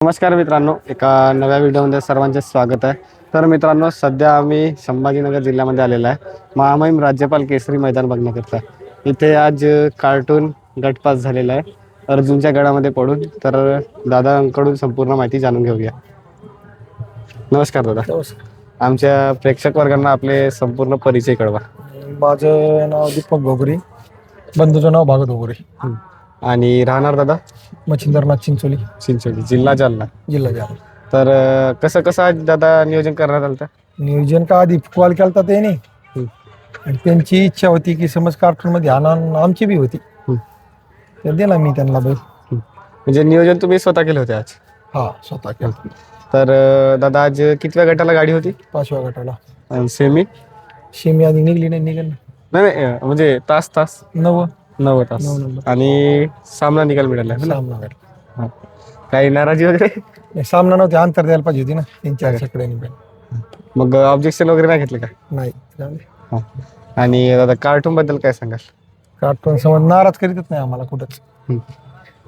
नमस्कार मित्रांनो, एका नव्या व्हिडिओमध्ये सर्वांचे स्वागत आहे. तर मित्रांनो, सध्या आम्ही संभाजीनगर जिल्ह्यामध्ये आलेला आहे महामहिम राज्यपाल केसरी मैदान बघण्याकरता. इथे आज कार्टून गटपास झालेला आहे अर्जुनच्या गडामध्ये पडून. तर दादांकडून संपूर्ण माहिती जाणून घेऊया. नमस्कार दादा. नमस्कार. आमच्या प्रेक्षक वर्गांना आपले संपूर्ण परिचय कळवा. माझं नाव दीपक घोगरे, बंधूचं नाव भागत घोगरे, आणि राहणार दादा मच्छिंद्रनाथ चिंचोली, चिंचोली, जिल्हा जालना. जिल्हा जालना. तर कसं आज दादा नियोजन करण्यात आलं होतं? नियोजन का आधी कॉल केलता त्याने आणि त्यांची इच्छा होती की समज कार्टून मध्ये आमची बी होती, तर दिला मी त्यांना बैल. म्हणजे नियोजन तुम्ही स्वतः केले होते आज? हा, स्वतः केलं. तर दादा आज कितव्या गटाला गाडी होती? 5व्या गटाला. आणि सेमी? शेमी आधी निघली नाही, निघाल नाही म्हणजे तास 9 तास. 9 नंबर आणि सामना निकाल मिळाला है ना? सामना भेटला. हा. काही नाराजी वगैरे? नाही, सामना नव्हते, अंतर द्यायला पाहिजे होती ना त्यांच्या सगळे. मग ऑब्जेक्शन वगैरे नाही घेतले का? नाही, जाऊ दे. हा. आणि दादा कार्टून बद्दल काय सांगाल? कार्टून समज नाराज करीतच नाही आम्हाला कुठंच. हम्म.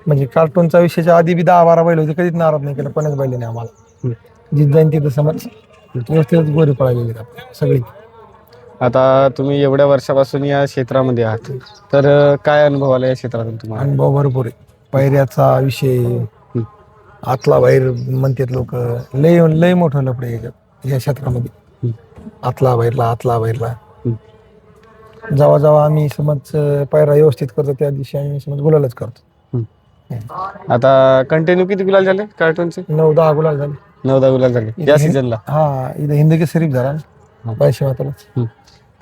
म्हणजे कार्टूनचा विषयाच्या आधी बी 10-12 बैल होते, कधीच नाराज नाही केलं, कोणाच बैल नाही आम्हाला. जित जाईन तिथं समज व्यवस्थितच गोरी पळालेली सगळी. आता तुम्ही एवढ्या वर्षापासून या क्षेत्रामध्ये आहात, तर काय अनुभव आला या क्षेत्रातून तुम्हाला? अनुभव भरपूर आहे. पायऱ्याचा विषय, आतला बाहेर म्हणतात लोक, लय लय मोठं लफडे या क्षेत्रामध्ये. आतला बाहेरला जेव्हा जेव्हा आम्ही समज पायरा व्यवस्थित करतो त्या दिवशी आम्ही समज गुलालच करतो. आता कंटिन्यू किती गुलाल झाले कार्टूनचे? 9-10 गुलाल झाले. 9-10 गुलाल झाले या सीझनला? हा, इथं हिंदकी शरीफ झाला ना पैसे माताला.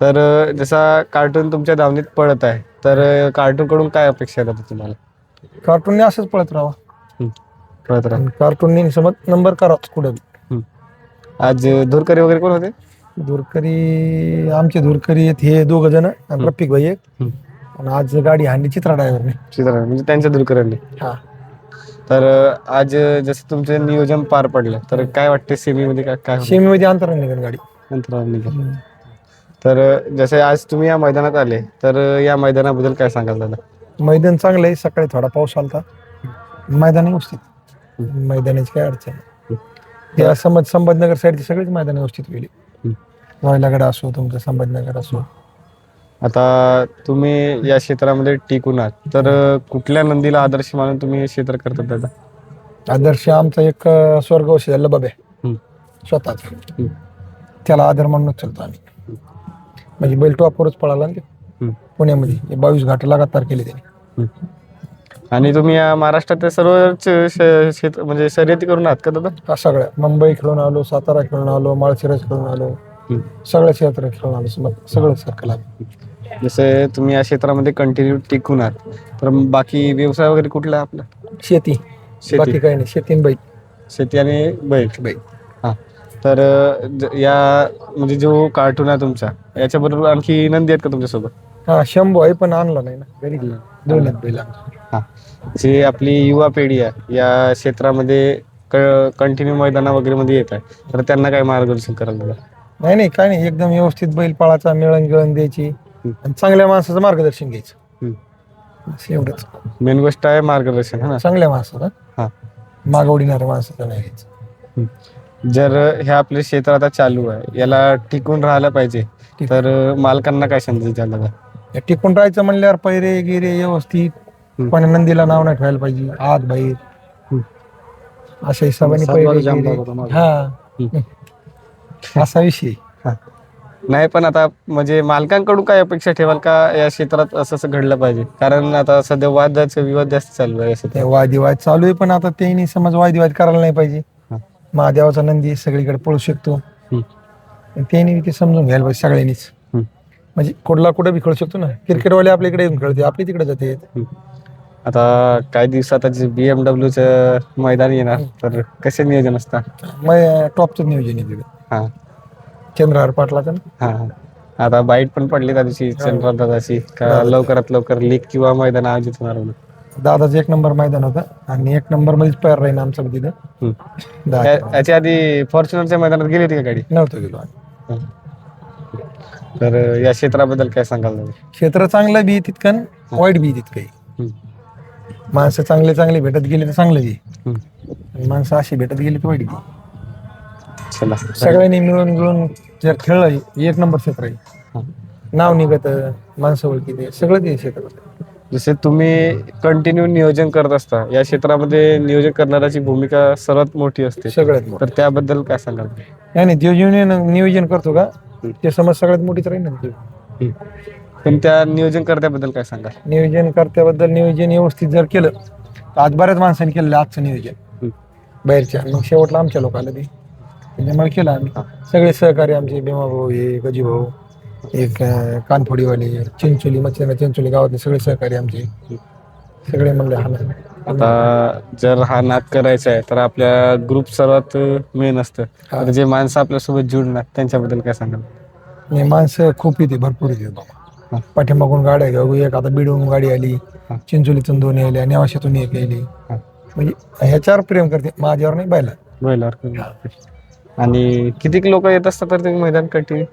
तर जसा कार्टून तुमच्या धावणीत पळत आहे, तर कार्टून कडून काय अपेक्षा आहे तुम्हाला? कार्टूनने असंच पळत राहा, पळत राहा. कार्टूनने समज नंबर कराच कुठं बी. आज धुरकरी वगैरे कोण होते? धुरकरी आमचे धुरकरी आहेत हे 2 जण आणि रफिक भाई एक. आणि आज गाडी हांडी चित्रा ड्रायव्हरने. चित्रा म्हणजे त्यांच्या धुरकरांनी. हा. तर आज जसं तुमचं नियोजन पार पडलं, तर काय वाटते सेमी मध्ये काय सेमी मध्ये अंतराने निघाल गाडी. अंतरावर निघाल. तर जसे आज तुम्ही या मैदानात आले, तर या मैदानाबद्दल काय सांगाल दादा? मैदान चांगलं आहे. सकाळी थोडा पाऊस आलता, मैदान व्यवस्थित. मैदानाची काय अडचण नाही. या समज संभाजीनगर साईडची सगळीच मैदान व्यवस्थित गेली. वायलागड असो, तुमचं संभाजीनगर असो. आता तुम्ही या क्षेत्रामध्ये टिकून आहात, तर कुठल्या नंदीला आदर्श मानून तुम्ही हे क्षेत्र करतात दादा? आदर्श आमचा एक स्वर्गवासी झाला बाब्या स्वतःच, त्याला आदर म्हणूनच चालतो आम्ही. म्हणजे बैल टॉपवरच पळाला ना ते पुण्यामध्ये. 22 घाट लगातार केले त्याने. आणि तुम्ही या महाराष्ट्रात सर्वच क्षेत्र म्हणजे शर्यती करून आहात का दादा? सगळ्या मुंबई खेळून आलो, सातारा खेळून आलो, माळशिरस खेळून आलो, सगळ्या क्षेत्र खेळून आलो, सगळं सर्कल आलो. जसे तुम्ही या क्षेत्रामध्ये कंटिन्यू टिकून आहात, तर बाकी व्यवसाय वगैरे कुठला आहे आपला? शेती. बाकी काही नाही, शेती आणि बैल. शेती आणि बैल. हा. तर या म्हणजे जो कार्टून आहे तुमचा, याच्याबरोबर आणखी नंदी आहेत का तुमच्यासोबत? हा, शंभू आहे पण आणला नाही ना घरी. 2 आहेत बैल. हा. जी आपली युवा पिढी आहे या क्षेत्रामध्ये कंटिन्यू मैदाना वगैरे मध्ये येत आहे, तर त्यांना काय मार्गदर्शन करायला दादा? नाही काय नाही, एकदम व्यवस्थित बैल पाळाचा, मिळण द्यायची आणि चांगल्या माणसाचं मार्गदर्शन घ्यायचं. एवढंच मेन गोष्ट आहे, मार्गदर्शन. हा ना, चांगल्या माणसाचं. हा, मागवडीणाऱ्या माणसाचं नाही घ्यायचं. जर हे आपले क्षेत्र आता चालू आहे, याला टिकून राहायला पाहिजे, तर मालकांना काय संदेश द्याल दादा? टिकून राहायचं म्हणल्यावर पैरे गिरे व्यवस्थित, कोणा नंदीला नाव नाही ठेवायला पाहिजे, आत बाहेर अशा हिशोबाने पैरे. हा, असा विषय. नाही, पण आता म्हणजे मालकांकडून काय अपेक्षा ठेवाल का या क्षेत्रात असं घडलं पाहिजे? कारण आता सध्या वादाचे विवाद जास्त चालू आहे. वादविवाद चालू आहे, पण आता त्यांनी समज वादविवाद करायला नाही पाहिजे. महादेवाचा नंदी सगळीकडे पळू शकतो, त्यांनी ते समजून घ्यायला पाहिजे सगळ्यांनीच. म्हणजे कुठला कुठे बी खेळू शकतो ना. क्रिकेटवाले आपल्याकडे येऊन खेळते, आपली तिकडे जाते. आता काही दिवसात BMW मैदान येणार, तर कसे नियोजन असतात? टॉपचं नियोजन आहे. हा, चंद्रहार पाटलाचं. हा. आता बाईट पण पडली त्या दिवशी चंद्रहार दादाची, का लवकरात लवकर लीग किंवा मैदान आयोजित होणार म्हणून. दादाचं 1 नंबर मैदान होतं आणि 1 नंबर मध्येच पैर राहील आमचं तिथं. याच्या आधी फॉर्च्युनरच्या मैदानात गेली होती का गाडी? नव्हतं गेलो. तर या क्षेत्राबद्दल काय सांगाल? क्षेत्र चांगलं बी तितकं, वाईट बी तितकं. माणसं चांगले चांगले भेटत गेले तर चांगलं आहे. हम्म. आणि माणसं अशी भेटत गेली तर वाईट आहे. चला सगळ्यांनी मिळून मिळून जर खेळलं एक नंबर क्षेत्र आहे. हा. नाव निघत, माणसं ओळखीते, सगळं ते क्षेत्रात. जसे तुम्ही कंटिन्यू नियोजन करत असता, या क्षेत्रामध्ये नियोजन करणाऱ्याची भूमिका सर्वात मोठी असते. सगळ्यात मोठं. तर त्याबद्दल काय सांगाल? नाही नाही, जे नियोजन करतो का ते समज सगळ्यात मोठीच राहील ना ते. हम्म. पण त्या नियोजन करण्याबद्दल काय सांगाल? नियोजन करत्याबद्दल नियोजन व्यवस्थित जर केलं तर आज बऱ्याच माणसांनी केलेलं आहे आजचं नियोजन हम्म. बाहेरच्या, मग शेवटला आमच्या लोकांना ते त्याच्यामुळे केलं आम्ही. सगळे सहकारी आमचे भीमा भाऊ, हे गजी भाऊ, एक कानफोडीवाले, चिंचोली चिंचोली गावातले सगळे सहकारी आमचे, सगळे म्हणले हा ना. आता जर हा नाद करायचा आहे तर आपल्या ग्रुप सर्वात मेन असतं. हा. तर जे माणसं आपल्यासोबत जुळणार त्यांच्याबद्दल काय सांगाल? नाही, माणसं खूप येते, भरपूर येते बाबा. हा. पाठीमागून गाड्या घेऊ, एक आता बीडवरून गाडी आली, हा. चिंचोलीतून 2 आल्या, नेवाशातून 1 आली. हा. म्हणजे ह्याच्यावर प्रेम करते, माझ्यावर नाही बैला. बैलावर. आणि किती लोक येत असतात तर तुम्ही मैदान कंटिन्यू?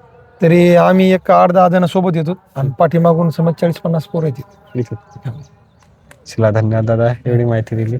तरी आम्ही एक 8-10 जण सोबत येतो आणि पाठीमागून समज 40-50 पोरं येते. चला धन्यवाद दादा, एवढी माहिती दिली.